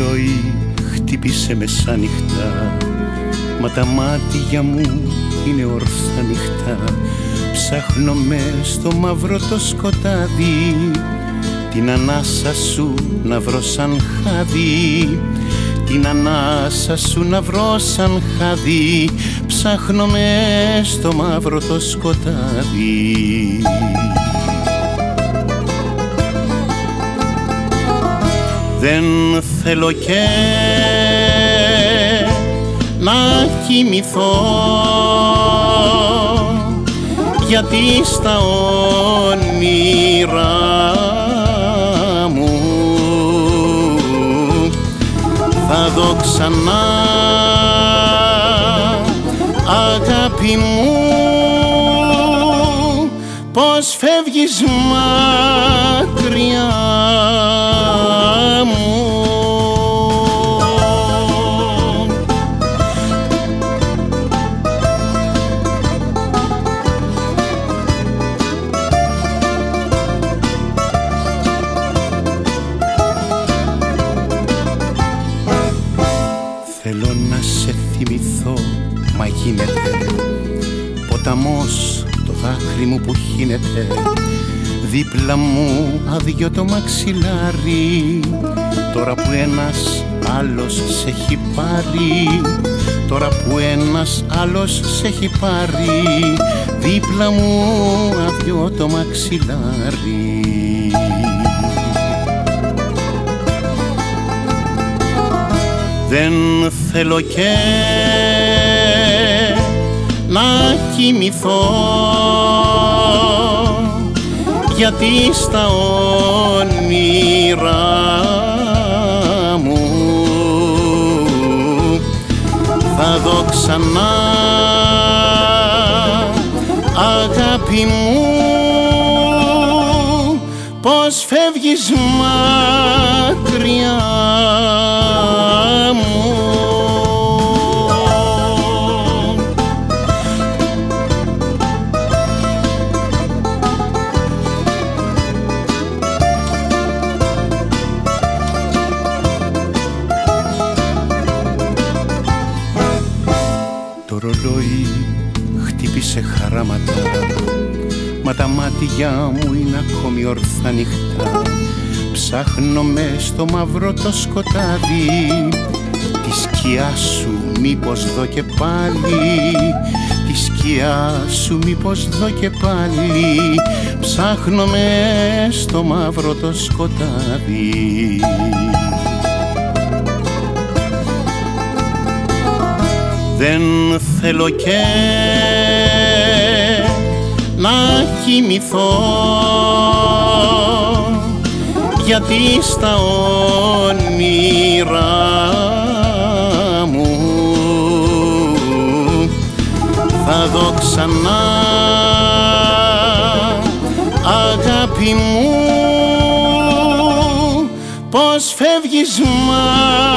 ρολόι χτύπησε μεσάνυχτα, μα τα μάτια μου είναι ορθά νυχτά. Ψάχνω μες στο μαύρο το σκοτάδι την ανάσα σου να βρω σαν χάδι, την ανάσα σου να βρω σαν χάδι. Ψάχνω μες στο μαύρο το σκοτάδι. Δεν θέλω και να κοιμηθώ, γιατί στα όνειρά μου θα δω ξανά, αγάπη μου, πως φεύγεις μακριά μου. Θέλω να σε θυμηθώ, μα γίνεται ποταμός το δάκρυ μου που χύνεται. Δίπλα μου άδειο το μαξιλάρι, τώρα που ένας άλλος σε έχει πάρει, τώρα που ένας άλλος σε έχει πάρει. Δίπλα μου άδειο το μαξιλάρι. Δεν θέλω και να κοιμηθώ, γιατί στα όνειρά μου θα δω ξανά, αγάπη μου, πως φεύγεις μακριά μου. Το ρολόι χτύπησε χαράματα, μα τα μάτια μου είναι ακόμη ορθά νυχτά. Ψάχνω μες στο μαύρο το σκοτάδι τη σκιά σου, μήπως δω και πάλι, τη σκιά σου, μήπως δω και πάλι. Ψάχνω μες στο μαύρο το σκοτάδι. Δεν θέλω και να κοιμηθώ, γιατί στα όνειρά μου θα δω ξανά, αγάπη μου, πως φεύγεις μακριά.